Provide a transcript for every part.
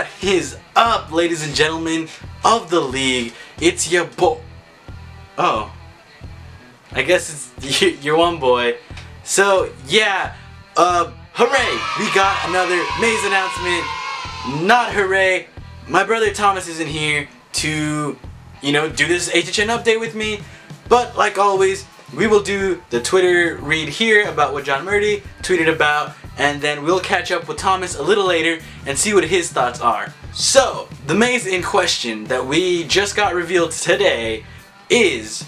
What is up, ladies and gentlemen of the league? It's your boy. Oh, I guess it's your one boy. So yeah, hooray! We got another Maze announcement. Not hooray! My brother Thomas isn't here to, do this HHN update with me. But like always, we will do the Twitter read here about what John Murdy tweeted about, and then we'll catch up with Thomas a little later and see what his thoughts are. So, the maze in question that we just got revealed today is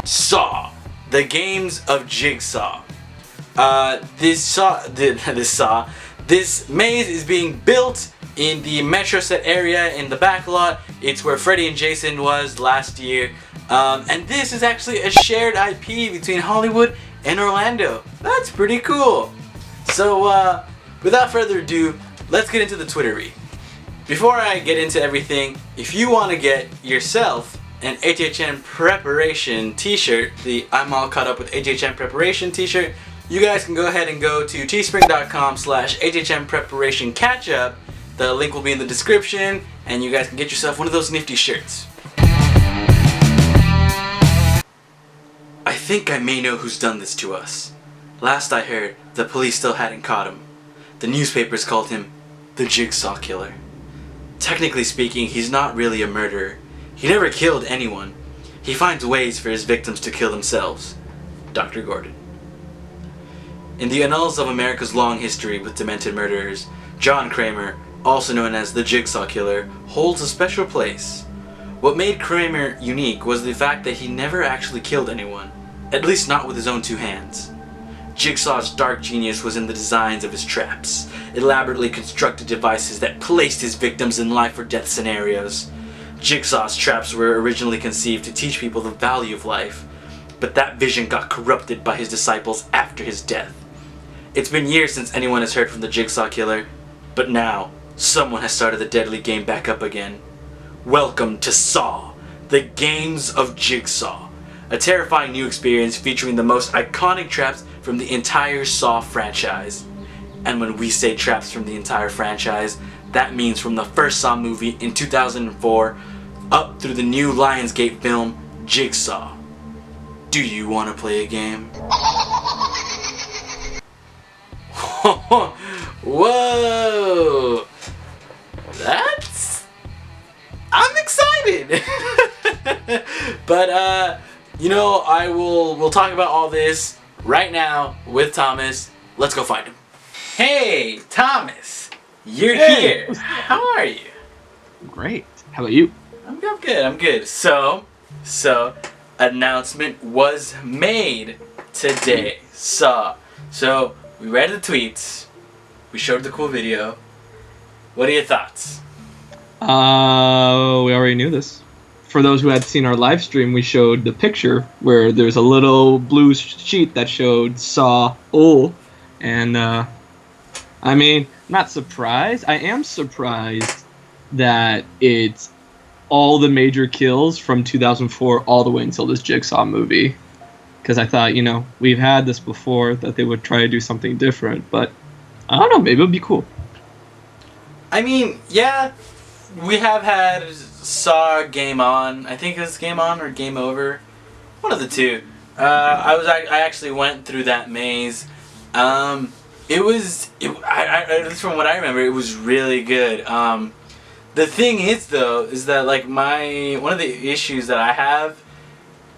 Saw, the games of Jigsaw. This maze is being built in the Metro Set area in the back lot. It's where Freddy and Jason was last year. And this is actually a shared IP between Hollywood and Orlando. That's pretty cool. So, without further ado, let's get into the Twitter read. Before I get into everything, if you want to get yourself an HHN Preparation t-shirt, the I'm All Caught Up with HHN Preparation t-shirt, you guys can go ahead and go to teespring.com/HHN Preparation Catch-Up. The link will be in the description, and you guys can get yourself one of those nifty shirts. I think I may know who's done this to us. Last I heard, the police still hadn't caught him. The newspapers called him the Jigsaw Killer. Technically speaking, he's not really a murderer. He never killed anyone. He finds ways for his victims to kill themselves. Dr. Gordon. In the annals of America's long history with demented murderers, John Kramer, also known as the Jigsaw Killer, holds a special place. What made Kramer unique was the fact that he never actually killed anyone, at least not with his own two hands. Jigsaw's dark genius was in the designs of his traps, elaborately constructed devices that placed his victims in life or death scenarios. Jigsaw's traps were originally conceived to teach people the value of life, but that vision got corrupted by his disciples after his death. It's been years since anyone has heard from the Jigsaw Killer, but now, someone has started the deadly game back up again. Welcome to Saw, the Games of Jigsaw, a terrifying new experience featuring the most iconic traps from the entire Saw franchise. And when we say traps from the entire franchise, that means from the first Saw movie in 2004 up through the new Lionsgate film, Jigsaw. Do you want to play a game? Whoa! I'm excited! But, we'll talk about all this right now with Thomas. Let's go find him. Hey, Thomas! You're here! How are you? Great. How about you? I'm good. So, announcement was made today. So, we read the tweets. We showed the cool video. What are your thoughts? We already knew this. For those who had seen our live stream, we showed the picture where there's a little blue sheet that showed Saw O. And, not surprised. I am surprised that it's all the major kills from 2004 all the way until this Jigsaw movie. Because I thought, we've had this before, that they would try to do something different. But, I don't know, maybe it would be cool. Yeah, we have had Saw Game On. I think it's Game On or Game Over. One of the two. I actually went through that maze. At least from what I remember, it was really good. The thing is that one of the issues that I have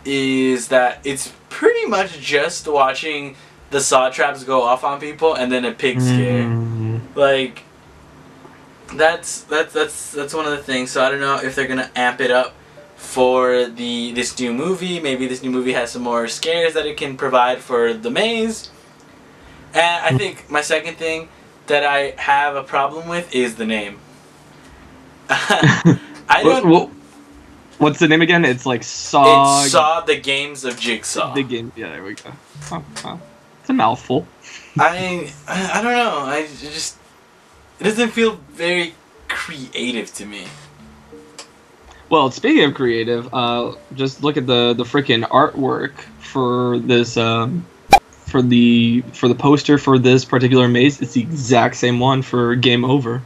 is that it's pretty much just watching the Saw traps go off on people and then a pig scare. That's one of the things. So I don't know if they're gonna amp it up for this new movie. Maybe this new movie has some more scares that it can provide for the maze. And I think my second thing that I have a problem with is the name. What's the name again? It's like Saw. It's Saw, the Games of Jigsaw. The game. Yeah, there we go. Oh. It's a mouthful. I don't know. It doesn't feel very creative to me. Well, speaking of creative, just look at the freaking artwork for this for the poster for this particular maze. It's the exact same one for Game Over.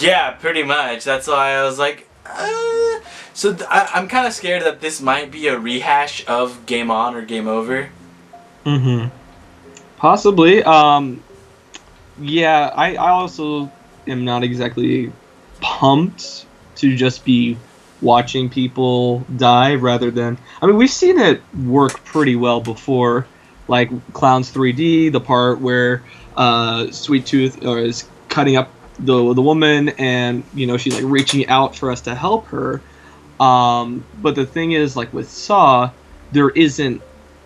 Yeah, pretty much. That's why I was like, I'm kind of scared that this might be a rehash of Game On or Game Over. Mm-hmm. Possibly. Yeah, I also am not exactly pumped to just be watching people die rather than. I mean, we've seen it work pretty well before, like Clowns 3D, the part where Sweet Tooth is cutting up the woman, and she's like reaching out for us to help her. But the thing is, like with Saw, there isn't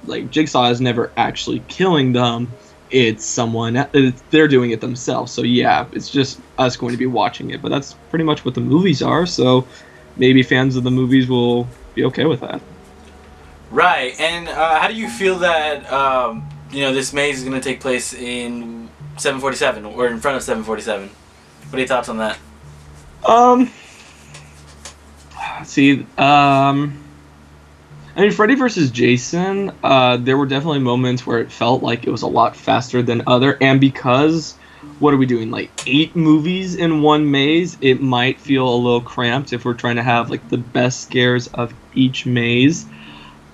like Jigsaw is never actually killing them. They're doing it themselves. So yeah, it's just us going to be watching it. But that's pretty much what the movies are. So maybe fans of the movies will be okay with that. Right. And how do you feel that this maze is going to take place in 747 or in front of 747? What are your thoughts on that? See, I mean, Freddy vs. Jason, there were definitely moments where it felt like it was a lot faster than other, and because, what are we doing, like 8 movies in one maze, it might feel a little cramped if we're trying to have, like, the best scares of each maze.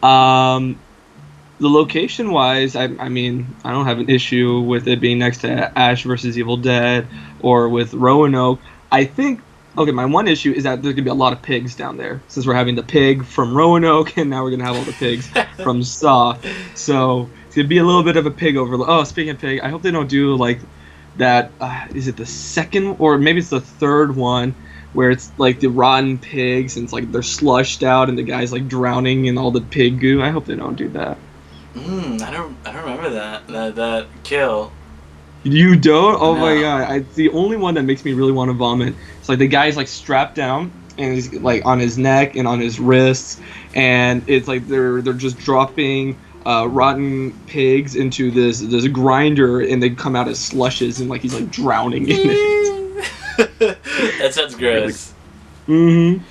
The location-wise, I mean, I don't have an issue with it being next to Ash vs. Evil Dead or with Roanoke. I think, okay, my one issue is that there's going to be a lot of pigs down there, since we're having the pig from Roanoke, and now we're going to have all the pigs from Saw. So it's going to be a little bit of a pig overload. Oh, speaking of pig, I hope they don't do, like, that, is it the second, or maybe it's the third one, where it's, like, the rotten pigs, and it's, like, they're slushed out, and the guy's, like, drowning in all the pig goo. I hope they don't do that. I don't remember that kill. You don't? Oh No. my god! It's the only one that makes me really want to vomit. It's like the guy's like strapped down and he's like on his neck and on his wrists, and it's like they're just dropping rotten pigs into this grinder, and they come out as slushes, and like he's like drowning in it. That sounds gross. Mm-hmm.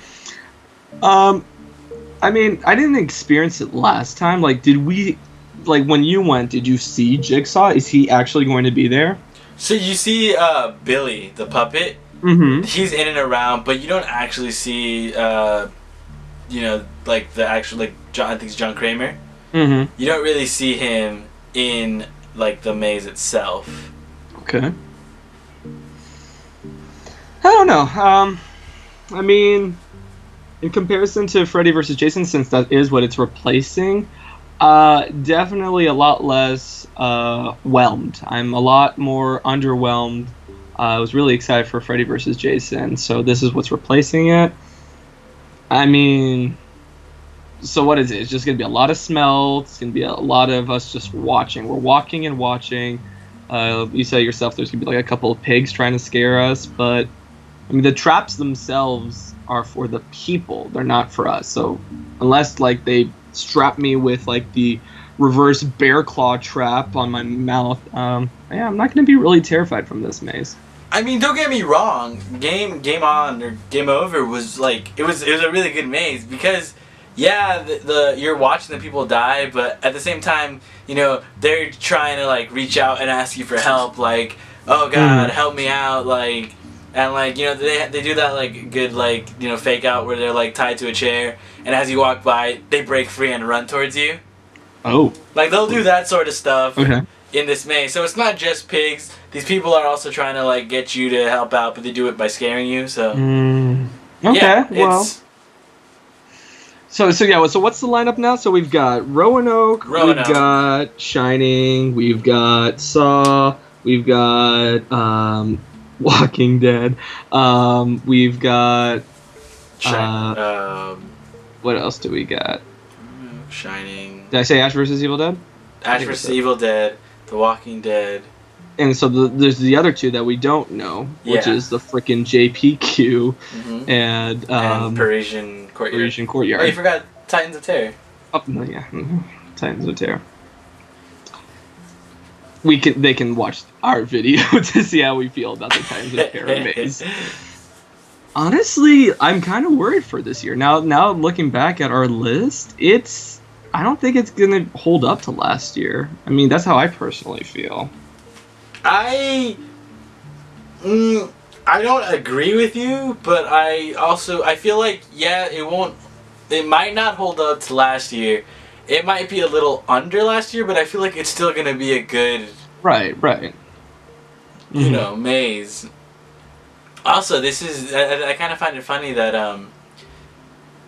I mean, I didn't experience it last time. Like, did we? Like, when you went, did you see Jigsaw? Is he actually going to be there? So you see Billy, the puppet. Mm-hmm. He's in and around, but you don't actually see, like the actual, like, John, I think it's John Kramer. Mm-hmm. You don't really see him in, like, the maze itself. Okay. I don't know. I mean, in comparison to Freddy vs. Jason, since that is what it's replacing, definitely a lot less whelmed. I'm a lot more underwhelmed. I was really excited for Freddy vs. Jason, so this is what's replacing it. I mean, so what is it? It's just going to be a lot of smells. It's going to be a lot of us just watching. We're walking and watching. You said yourself there's going to be like a couple of pigs trying to scare us, but I mean, the traps themselves are for the people. They're not for us. So unless like they strap me with like the reverse bear claw trap on my mouth, I'm not going to be really terrified from this maze. I mean, don't get me wrong. Game On or Game Over was like it was a really good maze because you're watching the people die, but at the same time, they're trying to like reach out and ask you for help, like, oh God, help me out, like. And like they do that like good like fake out where they're like tied to a chair, and as you walk by they break free and run towards you. Oh. Like they'll do that sort of stuff in this maze. So it's not just pigs. These people are also trying to like get you to help out, but they do it by scaring you. So. Okay. Yeah, well. So what's the lineup now? So we've got Roanoke. We've got Shining. We've got Saw. We've got Walking Dead. We've got what else do we got? Shining. Did I say Ash vs. Evil Dead? Ash vs. Evil Dead, The Walking Dead. And so there's the other two that we don't know, which is the frickin' JPQ and Parisian Courtyard. Oh, you forgot Titans of Terror. Oh no, yeah, Titans of Terror. They can watch our video to see how we feel about the Titans of Terror maze. Honestly, I'm kind of worried for this year. Now looking back at our list, I don't think it's gonna hold up to last year. I mean, that's how I personally feel. I I don't agree with you, but I feel like it might not hold up to last year. It might be a little under last year, but I feel like it's still gonna be a good, Right. maze. Also, this is I kind of find it funny that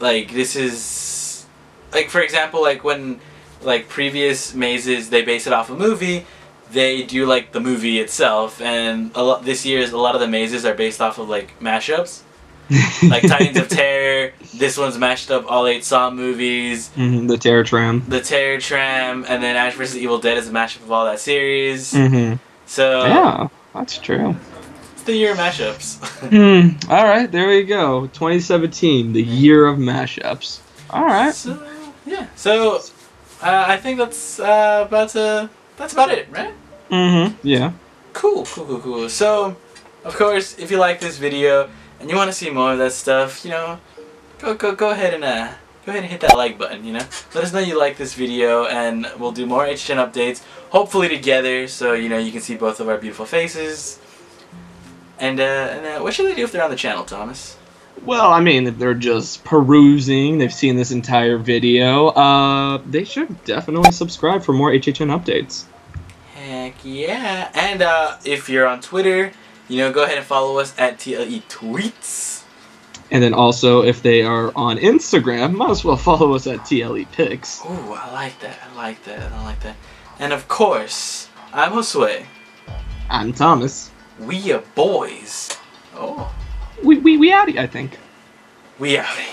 like this is like, for example, like when like previous mazes they base it off a movie, they do like the movie itself, and this year's a lot of the mazes are based off of like mashups. Like Titans of Terror, this one's mashed up all 8 Saw movies. The Terror Tram. The Terror Tram, and then Ash vs. Evil Dead is a mashup of all that series. So yeah, that's true. It's the year of mashups. All right, there we go. 2017, the year of mashups. All right. So yeah. So I think that's about it, right? Yeah. Cool. So, of course, if you like this video and you want to see more of that stuff, go ahead and hit that like button. Let us know you like this video, and we'll do more HHN updates, hopefully together, so you can see both of our beautiful faces. And what should they do if they're on the channel, Thomas? Well, I mean, if they're just perusing, they've seen this entire video, they should definitely subscribe for more HHN updates. Heck yeah. And if you're on Twitter, go ahead and follow us at TLE Tweets. And then also, if they are on Instagram, might as well follow us at TLE Pics. Ooh, I like that. And of course, I'm Josue. I'm Thomas. We are boys. Oh. We outie, I think. We outie.